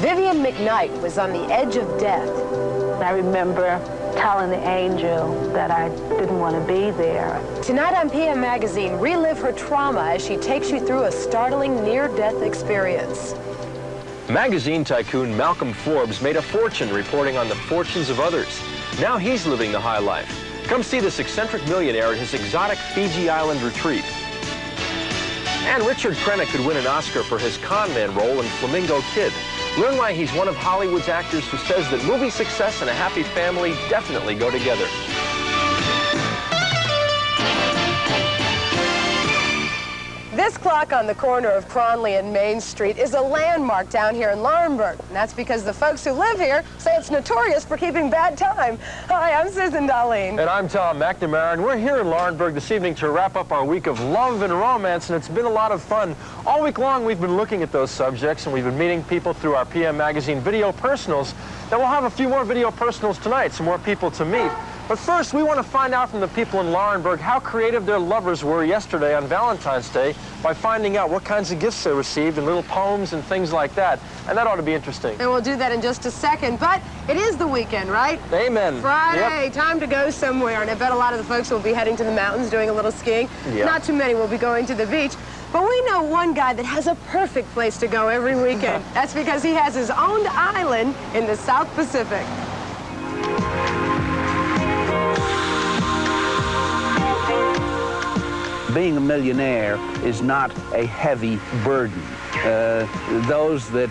Vivian McKnight was on the edge of death. I remember telling the angel that I didn't want to be there. Tonight on PM Magazine, relive her trauma as she takes you through a startling near-death experience. Magazine tycoon Malcolm Forbes made a fortune reporting on the fortunes of others. Now he's living the high life. Come see this eccentric millionaire at his exotic Fiji Island retreat. And Richard Crenna could win an Oscar for his conman role in Flamingo Kid. Learn why he's one of Hollywood's actors who says that movie success and a happy family definitely go together. This clock on the corner of Cronley and Main Street is a landmark down here in Laurinburg. And that's because the folks who live here say it's notorious for keeping bad time. Hi, I'm Susan Darlene. And I'm Tom McNamara, and we're here in Laurinburg this evening to wrap up our week of love and romance, and it's been a lot of fun. All week long we've been looking at those subjects, and we've been meeting people through our PM Magazine video personals. Now we'll have a few more video personals tonight, some more people to meet. But first, we want to find out from the people in Laurinburg how creative their lovers were yesterday on Valentine's Day by finding out what kinds of gifts they received and little poems and things like that. And that ought to be interesting. And we'll do that in just a second. But it is the weekend, right? Amen. Friday, time to go somewhere. And I bet a lot of the folks will be heading to the mountains doing a little skiing. Yep. Not too many will be going to the beach. But we know one guy that has a perfect place to go every weekend. That's because he has his own island in the South Pacific. Being a millionaire is not a heavy burden. Those that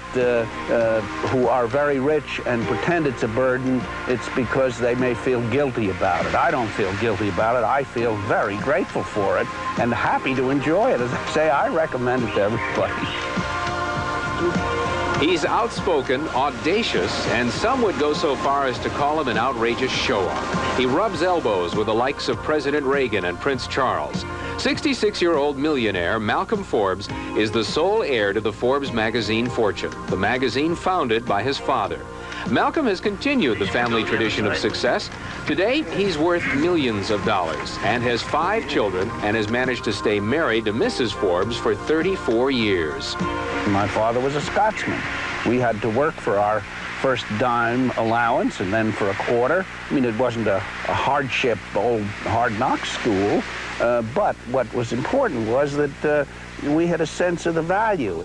who are very rich and pretend it's a burden, it's because they may feel guilty about it. I don't feel guilty about it. I feel very grateful for it and happy to enjoy it. As I say, I recommend it to everybody. He's outspoken, audacious, and some would go so far as to call him an outrageous show-off. He rubs elbows with the likes of President Reagan and Prince Charles. 66-year-old millionaire Malcolm Forbes is the sole heir to the Forbes magazine fortune, the magazine founded by his father. Malcolm has continued the family tradition of success. Today, he's worth millions of dollars and has 5 children and has managed to stay married to Mrs. Forbes for 34 years. My father was a Scotsman. We had to work for our first dime allowance and then for a quarter. I mean, it wasn't a hardship, old hard knock school, but what was important was that we had a sense of the value.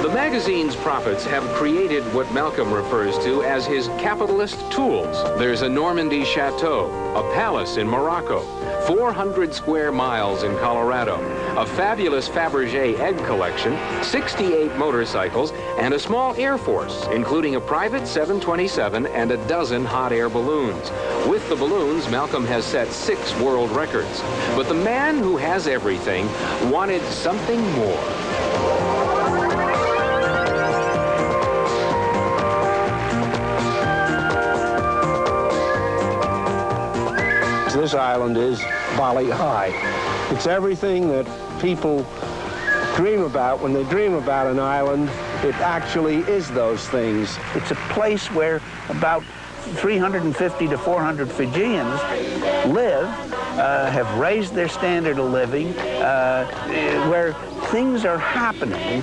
The magazine's profits have created what Malcolm refers to as his capitalist tools. There's a Normandy chateau, a palace in Morocco, 400 square miles in Colorado, a fabulous Fabergé egg collection, 68 motorcycles, and a small Air Force, including a private 727 and a dozen hot air balloons. With the balloons, Malcolm has set 6 world records. But the man who has everything wanted something more. This island is Bali High. It's everything that people dream about. When they dream about an island, it actually is those things. It's a place where about 350 to 400 Fijians live, have raised their standard of living, where things are happening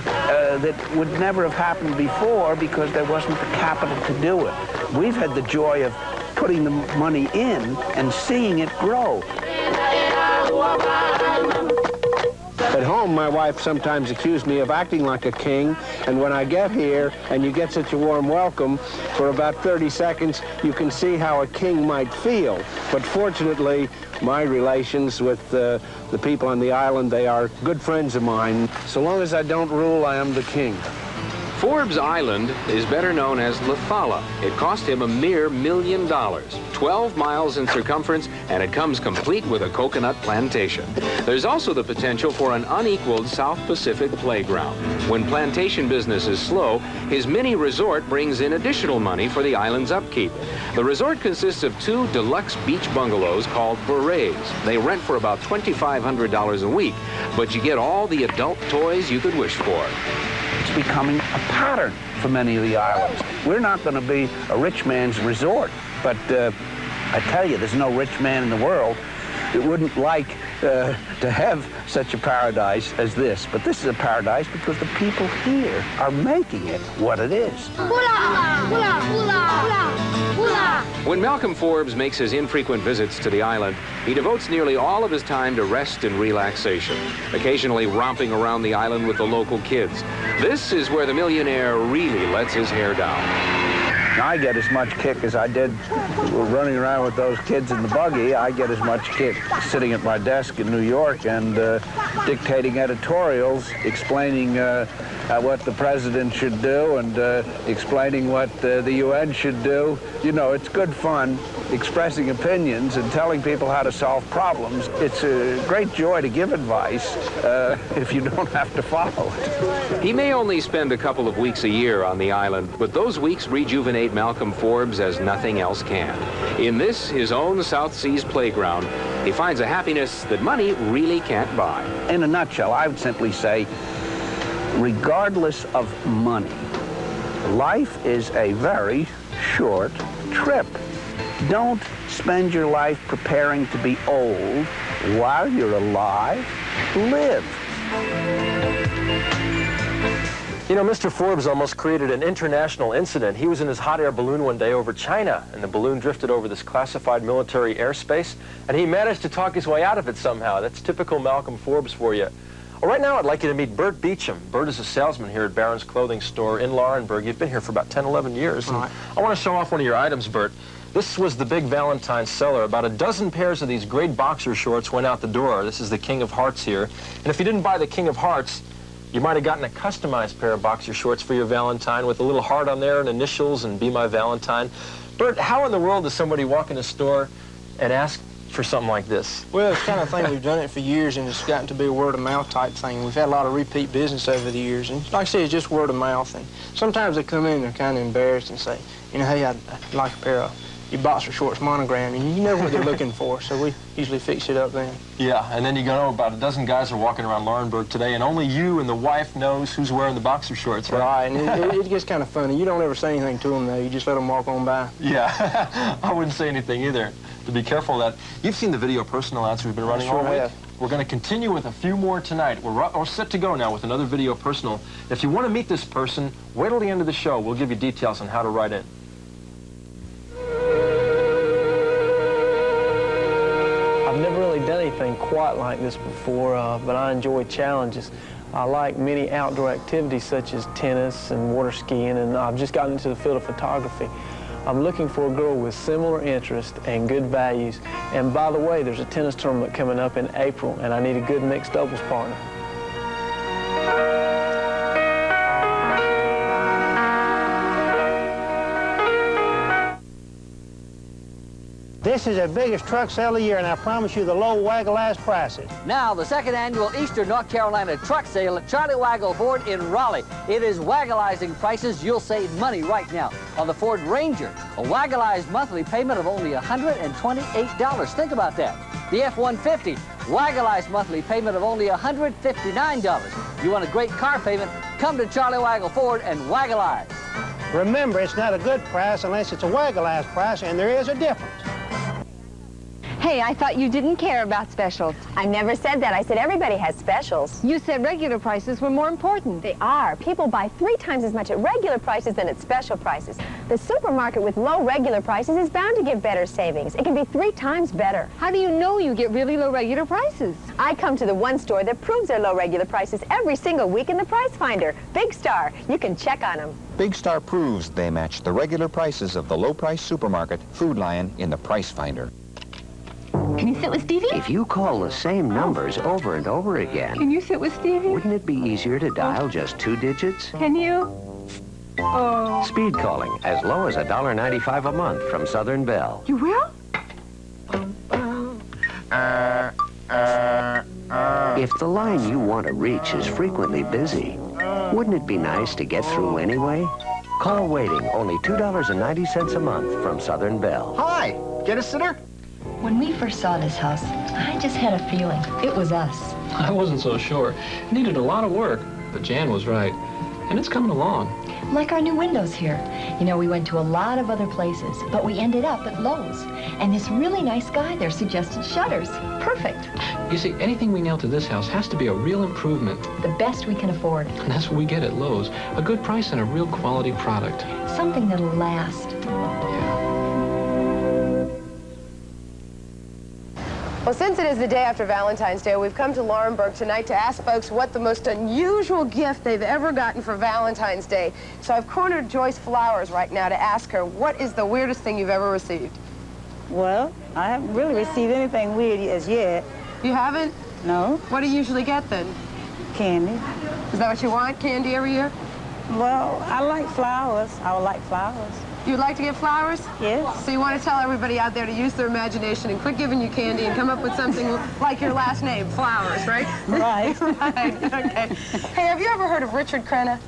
that would never have happened before because there wasn't the capital to do it. We've had the joy of putting the money in and seeing it grow. At home, my wife sometimes accused me of acting like a king, and when I get here and you get such a warm welcome, for about 30 seconds, you can see how a king might feel. But fortunately, my relations with the people on the island, they are good friends of mine. So long as I don't rule, I am the king. Forbes Island is better known as Lefala. It cost him a mere $1 million, 12 miles in circumference, and it comes complete with a coconut plantation. There's also the potential for an unequaled South Pacific playground. When plantation business is slow, his mini resort brings in additional money for the island's upkeep. The resort consists of 2 deluxe beach bungalows called berets. They rent for about $2,500 a week, but you get all the adult toys you could wish for. It's becoming a pattern for many of the islands. We're not going to be a rich man's resort, but I tell you, there's no rich man in the world that wouldn't like to have such a paradise as this. But this is a paradise because the people here are making it what it is. When Malcolm Forbes makes his infrequent visits to the island, he devotes nearly all of his time to rest and relaxation, occasionally romping around the island with the local kids. This is where the millionaire really lets his hair down. I get as much kick as I did running around with those kids in the buggy. I get as much kick sitting at my desk in New York and dictating editorials, explaining what the president should do and explaining what the UN should do. You know, it's good fun expressing opinions and telling people how to solve problems. It's a great joy to give advice if you don't have to follow it. He may only spend a couple of weeks a year on the island, but those weeks rejuvenate Malcolm Forbes as nothing else can. In this, his own South Seas playground, he finds a happiness that money really can't buy. In a nutshell, I would simply say, regardless of money, life is a very short trip. Don't spend your life preparing to be old. While you're alive, live. You know, Mr. Forbes almost created an international incident. He was in his hot air balloon one day over China, and the balloon drifted over this classified military airspace, and he managed to talk his way out of it somehow. That's typical Malcolm Forbes for you. Well, right now, I'd like you to meet Bert Beecham. Bert is a salesman here at Barron's Clothing Store in Laurinburg. You've been here for about 10, 11 years. And I want to show off one of your items, Bert. This was the big Valentine's seller. About a dozen pairs of these great boxer shorts went out the door. This is the King of Hearts here. And if you didn't buy the King of Hearts, you might have gotten a customized pair of boxer shorts for your Valentine with a little heart on there and initials and Be My Valentine. Bert, how in the world does somebody walk in a store and ask for something like this? Well, it's the kind of thing we've done it for years, and it's gotten to be a word-of-mouth type thing. We've had a lot of repeat business over the years, and like I say, it's just word of mouth. And sometimes they come in and they're kind of embarrassed and say, you know, hey, I'd like a pair of your boxer shorts monogrammed, and you know what they're looking for, so we usually fix it up then. Yeah, and then you go, about a dozen guys are walking around Laurinburg today, and only you and the wife knows who's wearing the boxer shorts, right? Right, and it gets kind of funny. You don't ever say anything to them, though. You just let them walk on by. Yeah, I wouldn't say anything either. To be careful of that. You've seen the video personal ads we've been running all week. We're going to continue with a few more tonight. We're set to go now with another video personal. If you want to meet this person, wait till the end of the show. We'll give you details on how to write in. I've never really done anything quite like this before, but I enjoy challenges. I like many outdoor activities such as tennis and water skiing, and I've just gotten into the field of photography. I'm looking for a girl with similar interests and good values. And by the way, there's a tennis tournament coming up in April, and I need a good mixed doubles partner. This is the biggest truck sale of the year, and I promise you the low waggle-ass prices. Now, the second annual Eastern North Carolina truck sale at Charlie Waggle Ford in Raleigh. It is waggleizing prices. You'll save money right now on the Ford Ranger. A waggleized monthly payment of only $128. Think about that. The F-150, waggleized monthly payment of only $159. You want a great car payment? Come to Charlie Waggle Ford and waggleize. Remember, it's not a good price unless it's a waggle-ass price, and there is a difference. Hey, I thought you didn't care about specials. I never said that. I said everybody has specials. You said regular prices were more important. They are. People buy 3 times as much at regular prices than at special prices. The supermarket with low regular prices is bound to give better savings. It can be 3 times better. How do you know you get really low regular prices? I come to the one store that proves their low regular prices every single week in the Price Finder. Big Star. You can check on them. Big Star proves they match the regular prices of the low-price supermarket, Food Lion, in the Price Finder. Can you sit with Stevie? If you call the same numbers over and over again... Can you sit with Stevie? Wouldn't it be easier to dial just 2 digits? Can you? Oh. Speed calling, as low as $1.95 a month from Southern Bell. You will? If the line you want to reach is frequently busy, wouldn't it be nice to get through anyway? Call waiting, only $2.90 a month from Southern Bell. Hi, get a sitter? When we first saw this house, I just had a feeling it was us. I wasn't so sure. It needed a lot of work, but Jan was right. And it's coming along. Like our new windows here. You know, we went to a lot of other places, but we ended up at Lowe's. And this really nice guy there suggested shutters. Perfect. You see, anything we nail to this house has to be a real improvement. The best we can afford. And that's what we get at Lowe's. A good price and a real quality product. Something that'll last. Well, since it is the day after Valentine's Day, we've come to Laurinburg tonight to ask folks what the most unusual gift they've ever gotten for Valentine's Day. So I've cornered Joyce Flowers right now to ask her, what is the weirdest thing you've ever received? Well, I haven't really received anything weird as yet. You haven't? No. What do you usually get then? Candy. Is that what you want, candy every year? Well, I like flowers. I would like flowers. You'd like to get flowers? Yes. So you want to tell everybody out there to use their imagination and quit giving you candy and come up with something like your last name, Flowers, right? Right. Right, okay. Hey, have you ever heard of Richard Crenna?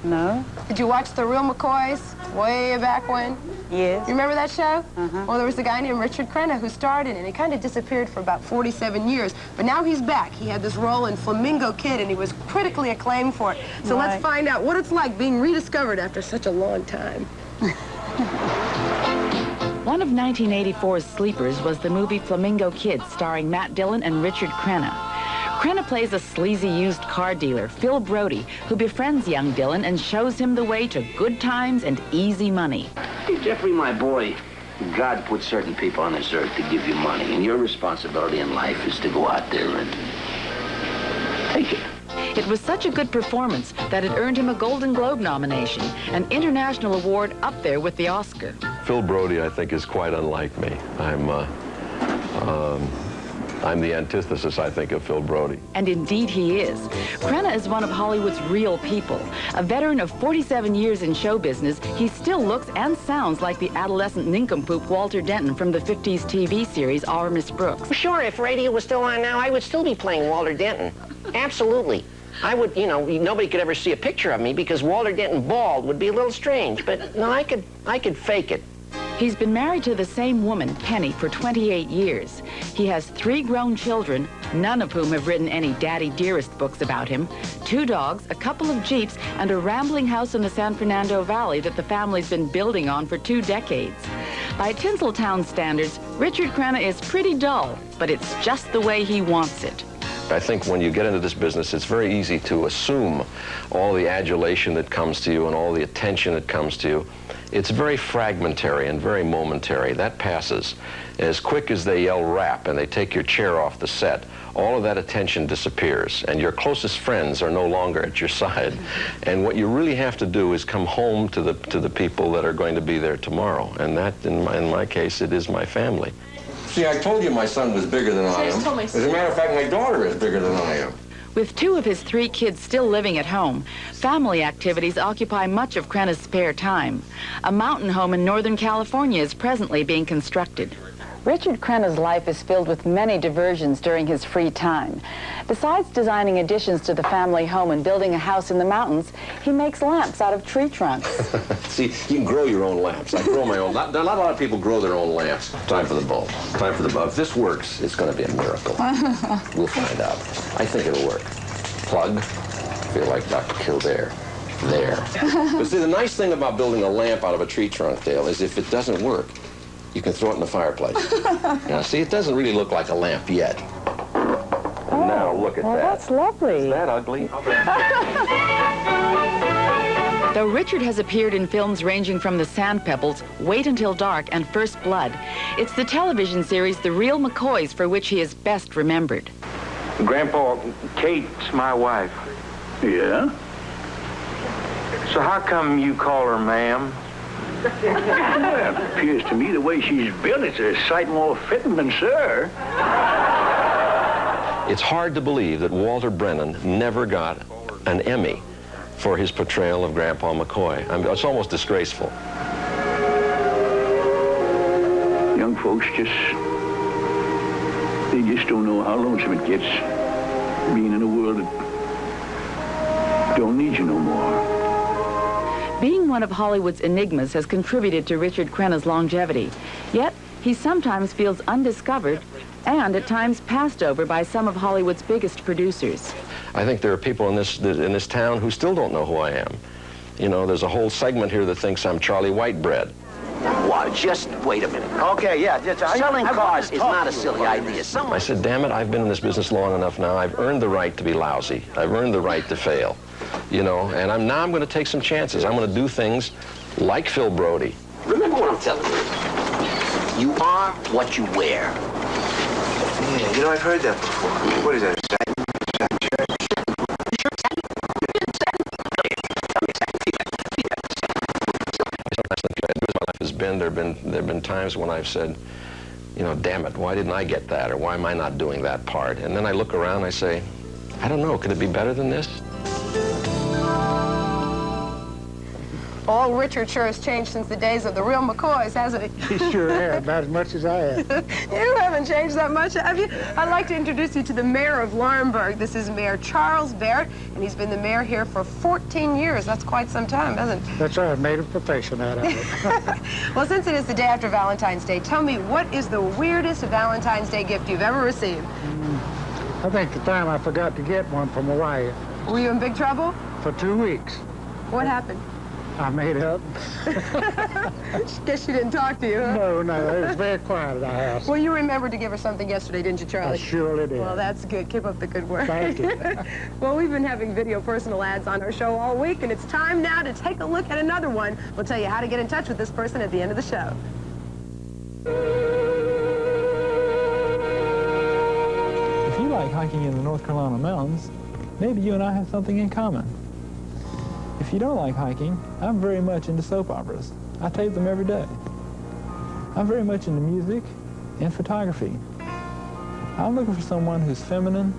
No. Did you watch The Real McCoys way back when? Yes. You remember that show? Uh-huh. Well, there was a guy named Richard Crenna who starred in it, and he kind of disappeared for about 47 years. But now he's back. He had this role in Flamingo Kid, and he was critically acclaimed for it. So let's find out what it's like being rediscovered after such a long time. One of 1984's sleepers was the movie Flamingo Kid, starring Matt Dillon and Richard Crenna. Crenna plays a sleazy used car dealer, Phil Brody, who befriends young Dillon and shows him the way to good times and easy money. Hey, Jeffrey, my boy, God put certain people on this earth to give you money, and your responsibility in life is to go out there and take it. It was such a good performance that it earned him a Golden Globe nomination, an international award up there with the Oscar. Phil Brody, I think, is quite unlike me. I'm the antithesis, I think, of Phil Brody. And indeed he is. Crenna is one of Hollywood's real people. A veteran of 47 years in show business, he still looks and sounds like the adolescent nincompoop Walter Denton from the 50s TV series Our Miss Brooks. Sure, if radio was still on now, I would still be playing Walter Denton. Absolutely. I would, you know, nobody could ever see a picture of me because Walter Denton bald would be a little strange, but no, I could fake it. He's been married to the same woman, Penny, for 28 years. He has 3 grown children, none of whom have written any Daddy Dearest books about him, 2 dogs, a couple of Jeeps, and a rambling house in the San Fernando Valley that the family's been building on for 2 decades. By Tinseltown standards, Richard Crenna is pretty dull, but it's just the way he wants it. I think when you get into this business, it's very easy to assume all the adulation that comes to you and all the attention that comes to you. It's very fragmentary and very momentary. That passes. As quick as they yell rap and they take your chair off the set, all of that attention disappears, and your closest friends are no longer at your side. And what you really have to do is come home to the people that are going to be there tomorrow. And that, in my case, it is my family. See, I told you my son was bigger than I am. As a matter of fact, my daughter is bigger than I am. With 2 of his 3 kids still living at home, family activities occupy much of Crenna's spare time. A mountain home in Northern California is presently being constructed. Richard Crenna's life is filled with many diversions during his free time. Besides designing additions to the family home and building a house in the mountains, he makes lamps out of tree trunks. See, you can grow your own lamps. I grow my own. Not a lot of people grow their own lamps. Time for the bulb. Time for the bulb. If this works, it's going to be a miracle. We'll find out. I think it'll work. Plug. Feel like Dr. Kildare. There. But see, the nice thing about building a lamp out of a tree trunk, Dale, is if it doesn't work, you can throw it in the fireplace. Now, see, it doesn't really look like a lamp yet. And now, look at that. That's lovely. Is that ugly? Though Richard has appeared in films ranging from The Sand Pebbles, Wait Until Dark, and First Blood, it's the television series The Real McCoys for which he is best remembered. Grandpa, Kate's my wife. Yeah? So how come you call her ma'am? Well, it appears to me the way she's built, it's a sight more fitting than sir. It's hard to believe that Walter Brennan never got an Emmy for his portrayal of Grandpa McCoy. It's almost disgraceful. Young folks they just don't know how lonesome it gets being in a world that don't need you no more. Being one of Hollywood's enigmas has contributed to Richard Crenna's longevity. Yet, he sometimes feels undiscovered and at times passed over by some of Hollywood's biggest producers. I think there are people in this town who still don't know who I am. You know, there's a whole segment here that thinks I'm Charlie Whitebread. Well, just wait a minute. Okay, yeah. Selling cars is not a silly idea. I said, damn it, I've been in this business long enough now. I've earned the right to be lousy. I've earned the right to fail. You know, and now I'm going to take some chances. I'm going to do things like Phil Brody. Remember what I'm telling you. You are what you wear. Yeah, you know, I've heard that before. What is that, a satin There have been times when I've said, you know, damn it, why didn't I get that? Or why am I not doing that part? And then I look around and I say, I don't know, could it be better than this? Old Richard sure has changed since the days of the real McCoys, hasn't he? He sure has, about as much as I have. You haven't changed that much, have you? I'd like to introduce you to the mayor of Laurinburg. This is Mayor Charles Barrett, and he's been the mayor here for 14 years. That's quite some time, isn't it? That's right, I made a profession out of it. Well, since it is the day after Valentine's Day, tell me, what is the weirdest Valentine's Day gift you've ever received? I think the time I forgot to get one for my wife. Were you in big trouble? For 2 weeks. What happened? I made up. Guess she didn't talk to you, huh? No, it was very quiet at our house. Well, you remembered to give her something yesterday, didn't you, Charlie? I surely did. Well, that's good. Keep up the good work. Thank you. Well, we've been having video personal ads on our show all week, and it's time now to take a look at another one. We'll tell you how to get in touch with this person at the end of the show. If you like hiking in the North Carolina mountains, maybe you and I have something in common. If you don't like hiking, I'm very much into soap operas. I tape them every day. I'm very much into music and photography. I'm looking for someone who's feminine,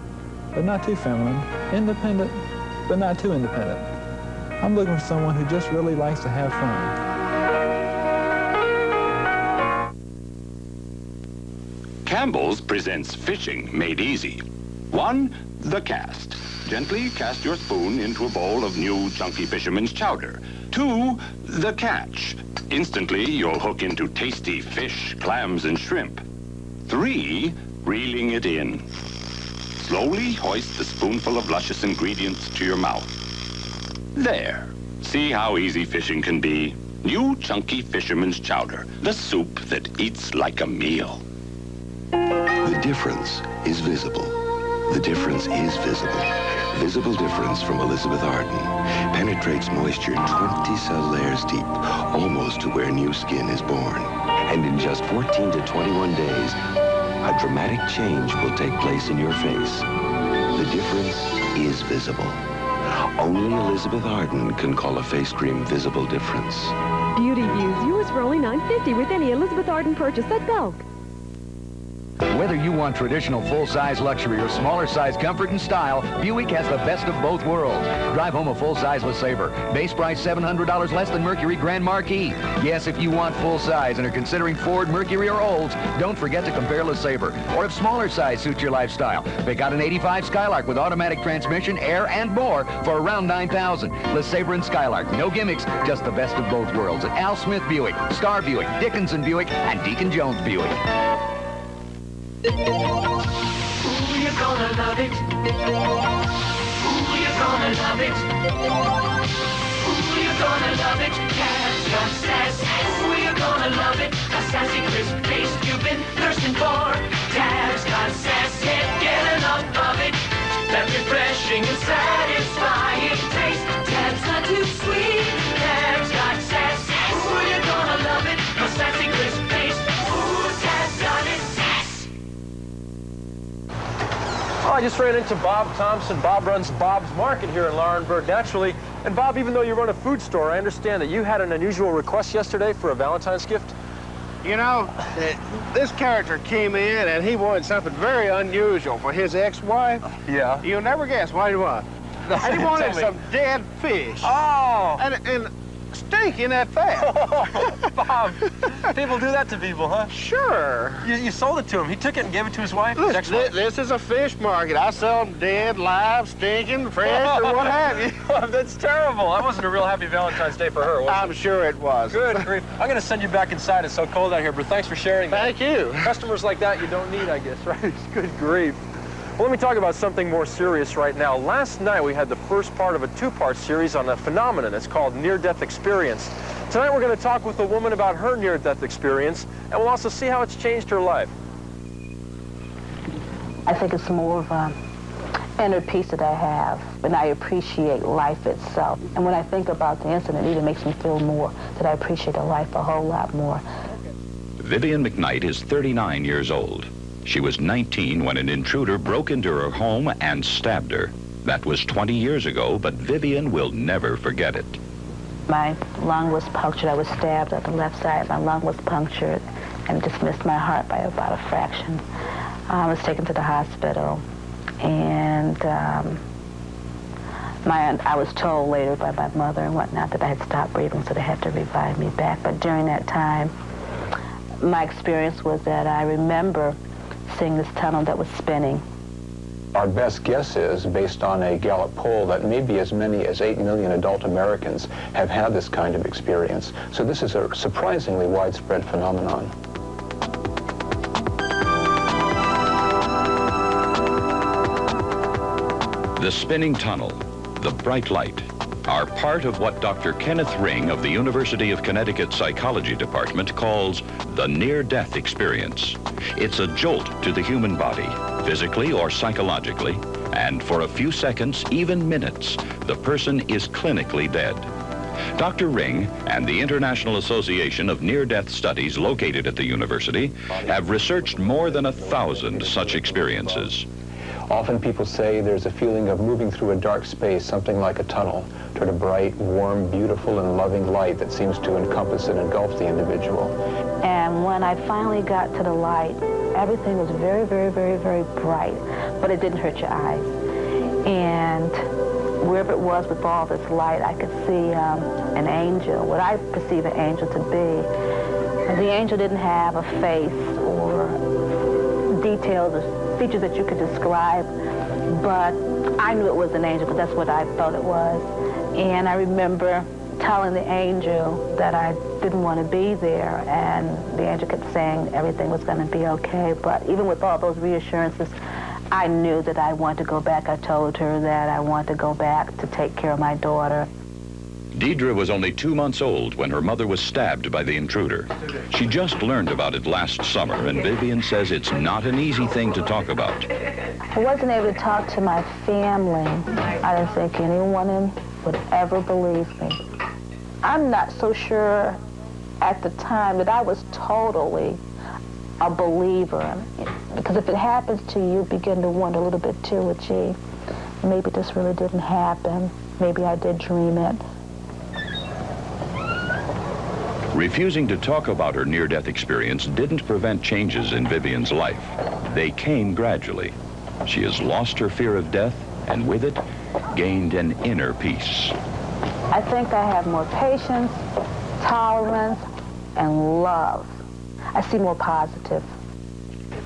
but not too feminine, independent, but not too independent. I'm looking for someone who just really likes to have fun. Campbell's presents Fishing Made Easy. 1, the cast. Gently cast your spoon into a bowl of new chunky fisherman's chowder. 2, the catch. Instantly, you'll hook into tasty fish, clams, and shrimp. 3, reeling it in. Slowly hoist the spoonful of luscious ingredients to your mouth. There. See how easy fishing can be. New chunky fisherman's chowder, the soup that eats like a meal. The difference is visible. The difference is visible. Visible difference from Elizabeth Arden. Penetrates moisture 20 cell layers deep, almost to where new skin is born. And in just 14 to 21 days, a dramatic change will take place in your face. The difference is visible. Only Elizabeth Arden can call a face cream visible difference. Beauty Views, yours for only $9.50 with any Elizabeth Arden purchase at Belk. Whether you want traditional full-size luxury or smaller-size comfort and style, Buick has the best of both worlds. Drive home a full-size LeSabre. Base price $700 less than Mercury Grand Marquis. Yes, if you want full-size and are considering Ford, Mercury, or Olds, don't forget to compare LeSabre. Or if smaller size suits your lifestyle, pick out an '85 Skylark with automatic transmission, air, and more for around $9,000. LeSabre and Skylark, no gimmicks, just the best of both worlds at Al Smith Buick, Star Buick, Dickinson Buick, and Deacon Jones Buick. Ooh, you're gonna love it. Ooh, you're gonna love it. Ooh, you're gonna love it. Cab's got sass. Ooh, you're gonna love it. A sassy, crisp taste you've been thirsting for. Cab's got sass. Can't get enough of it. That refreshing and satisfying taste. Cab's not too sweet. Cab's got sass. Ooh, you're gonna love it. A sassy, crisp taste. Ooh, Cab's got it. Well, I just ran into Bob Thompson. Bob runs Bob's Market here in Laurinburg, naturally. And Bob, even though you run a food store, I understand that you had an unusual request yesterday for a Valentine's gift. You know, this character came in and he wanted something very unusual for his ex-wife. Yeah. You'll never guess what he wanted. And he wanted some dead fish. Oh! And stinking at that. Oh, Bob, people do that to people, huh? Sure. You sold it to him. He took it and gave it to his wife? Look, this is a fish market. I sell them dead, live, stinking, fresh, or what have you. That's terrible. That wasn't a real happy Valentine's Day for her, was it? I'm sure it was. Good grief. I'm going to send you back inside. It's so cold out here, but thanks for sharing that. Thank you. Customers like that you don't need, I guess, right? Good grief. Well, let me talk about something more serious right now. Last night we had the first part of a two-part series on a phenomenon. It's called near-death experience. Tonight we're going to talk with a woman about her near-death experience, and we'll also see how it's changed her life. I think it's more of an inner peace that I have, and I appreciate life itself. And when I think about the incident, it even makes me feel more that I appreciate life a whole lot more. Vivian McKnight is 39 years old. She was 19 when an intruder broke into her home and stabbed her. That was 20 years ago, but Vivian will never forget it. My lung was punctured. I was stabbed at the left side. My lung was punctured and just missed my heart by about a fraction. I was taken to the hospital, and I was told later by my mother and whatnot that I had stopped breathing, so they had to revive me back. But during that time, my experience was that I remember seeing this tunnel that was spinning. Our best guess is, based on a Gallup poll, that maybe as many as 8 million adult Americans have had this kind of experience. So this is a surprisingly widespread phenomenon. The spinning tunnel, the bright light, are part of what Dr. Kenneth Ring of the University of Connecticut Psychology Department calls the near-death experience. It's a jolt to the human body, physically or psychologically, and for a few seconds, even minutes, the person is clinically dead. Dr. Ring and the International Association of Near-Death Studies located at the university have researched more than 1,000 such experiences. Often people say there's a feeling of moving through a dark space, something like a tunnel, toward a bright, warm, beautiful, and loving light that seems to encompass and engulf the individual. And when I finally got to the light, everything was very, very, very, very bright, but it didn't hurt your eyes. And wherever it was with all this light, I could see an angel, what I perceive an angel to be. And the angel didn't have a face or details or features that you could describe, but I knew it was an angel because that's what I felt it was. And I remember telling the angel that I didn't want to be there, and the angel kept saying everything was going to be okay. But even with all those reassurances, I knew that I wanted to go back. I told her that I wanted to go back to take care of my daughter. Deidre was only 2 months old when her mother was stabbed by the intruder. She just learned about it last summer, and Vivian says it's not an easy thing to talk about. I wasn't able to talk to my family. I didn't think anyone would ever believe me. I'm not so sure at the time that I was totally a believer. Because if it happens to you, you begin to wonder a little bit too, well, gee, maybe this really didn't happen. Maybe I did dream it. Refusing to talk about her near-death experience didn't prevent changes in Vivian's life. They came gradually. She has lost her fear of death, and with it, gained an inner peace. I think I have more patience, tolerance, and love. I see more positive.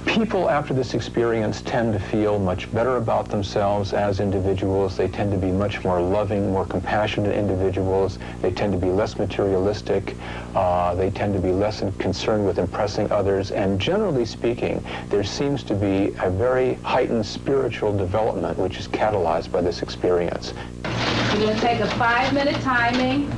People after this experience tend to feel much better about themselves as individuals. They tend to be much more loving, more compassionate individuals. They tend to be less materialistic. They tend to be less concerned with impressing others. And generally speaking, there seems to be a very heightened spiritual development which is catalyzed by this experience. You're going to take a 5-minute timing,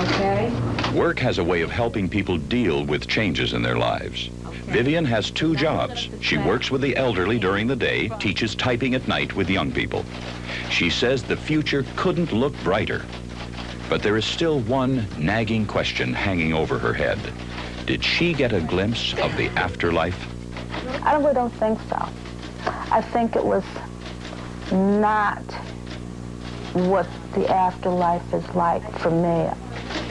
okay? Work has a way of helping people deal with changes in their lives. Vivian has 2 jobs. She works with the elderly during the day, teaches typing at night with young people. She says the future couldn't look brighter. But there is still one nagging question hanging over her head. Did she get a glimpse of the afterlife? I really don't think so. I think it was not what the afterlife is like for me.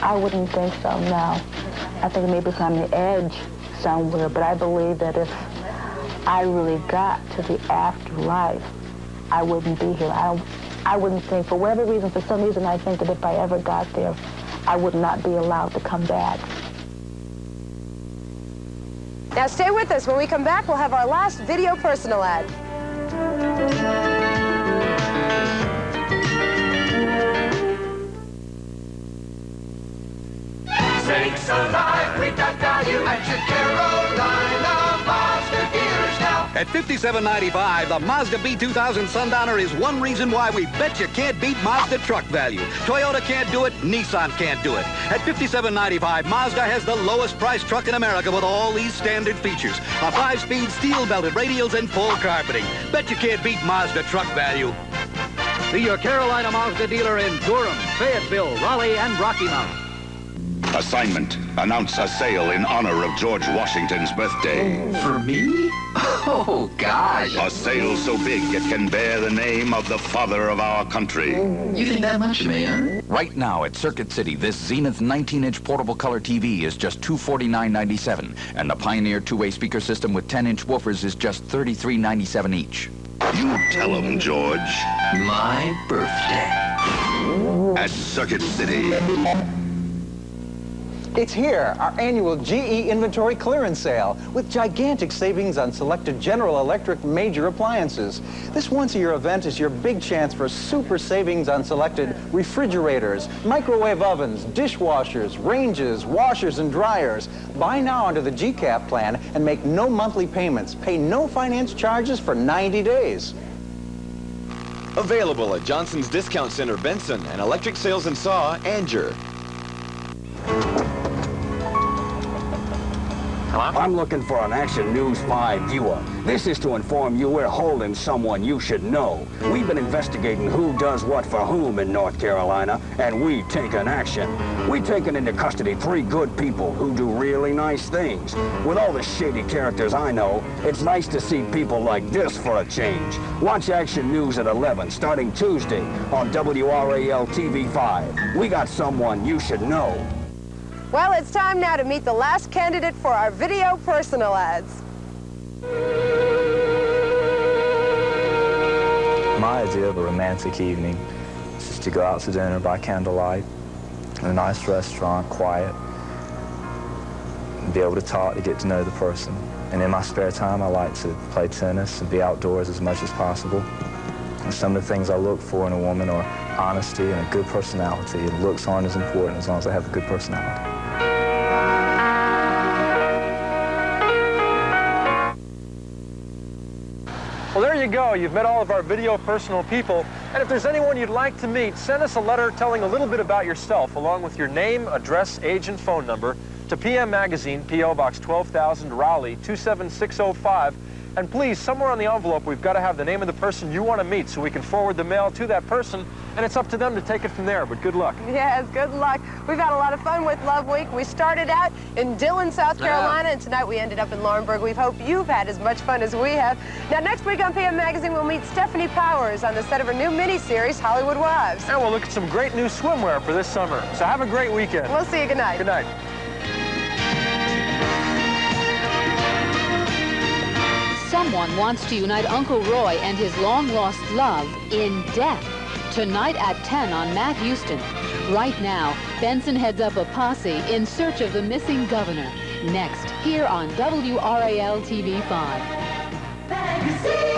I wouldn't think so, no. I think maybe it's on the edge somewhere, but I believe that if I really got to the afterlife, I wouldn't be here. I wouldn't think, for whatever reason, for some reason, I think that if I ever got there, I would not be allowed to come back. Now stay with us. When we come back, we'll have our last video personal ad. Sakes alive, we've got value at your Carolina Mazda dealers now. At $57.95, the Mazda B2000 Sundowner is one reason why we bet you can't beat Mazda truck value. Toyota can't do it, Nissan can't do it. At $57.95, Mazda has the lowest priced truck in America with all these standard features. A 5-speed steel-belted radials and full carpeting. Bet you can't beat Mazda truck value. See your Carolina Mazda dealer in Durham, Fayetteville, Raleigh, and Rocky Mount. Assignment. Announce a sale in honor of George Washington's birthday. For me? Oh, gosh. A sale so big it can bear the name of the father of our country. You think that much of me, huh? Right now at Circuit City, this Zenith 19-inch portable color TV is just $249.97, and the Pioneer two-way speaker system with 10-inch woofers is just $33.97 each. You tell him, George. My birthday. At Circuit City. It's here, our annual GE Inventory Clearance Sale, with gigantic savings on selected General Electric major appliances. This once-a-year event is your big chance for super savings on selected refrigerators, microwave ovens, dishwashers, ranges, washers, and dryers. Buy now under the GCAP plan and make no monthly payments. Pay no finance charges for 90 days. Available at Johnson's Discount Center, Benson, and Electric Sales and Saw, Anger. I'm looking for an Action News 5 viewer. This is to inform you we're holding someone you should know. We've been investigating who does what for whom in North Carolina, and we've taken action. We've taken into custody 3 good people who do really nice things. With all the shady characters I know, it's nice to see people like this for a change. Watch Action News at 11, starting Tuesday on WRAL-TV 5. We got someone you should know. Well, it's time now to meet the last candidate for our video personal ads. My idea of a romantic evening is just to go out to dinner by candlelight in a nice restaurant, quiet, and be able to talk, to get to know the person. And in my spare time, I like to play tennis and be outdoors as much as possible. And some of the things I look for in a woman are honesty and a good personality. And looks aren't as important as long as they have a good personality. Well, there you go. You've met all of our video personal people. And if there's anyone you'd like to meet, send us a letter telling a little bit about yourself, along with your name, address, age, and phone number to PM Magazine, P.O. Box 12,000, Raleigh, 27605. And please, somewhere on the envelope, we've got to have the name of the person you want to meet so we can forward the mail to that person, and it's up to them to take it from there, but good luck. Yes, good luck. We've had a lot of fun with Love Week. We started out in Dillon, South Carolina, and tonight we ended up in Laurinburg. We hope you've had as much fun as we have. Now, next week on PM Magazine, we'll meet Stephanie Powers on the set of her new mini-series, Hollywood Wives. And we'll look at some great new swimwear for this summer. So have a great weekend. We'll see you. Good night. Good night. Someone wants to unite Uncle Roy and his long-lost love in death. Tonight at 10 on Matt Houston. Right now, Benson heads up a posse in search of the missing governor. Next, here on WRAL-TV 5.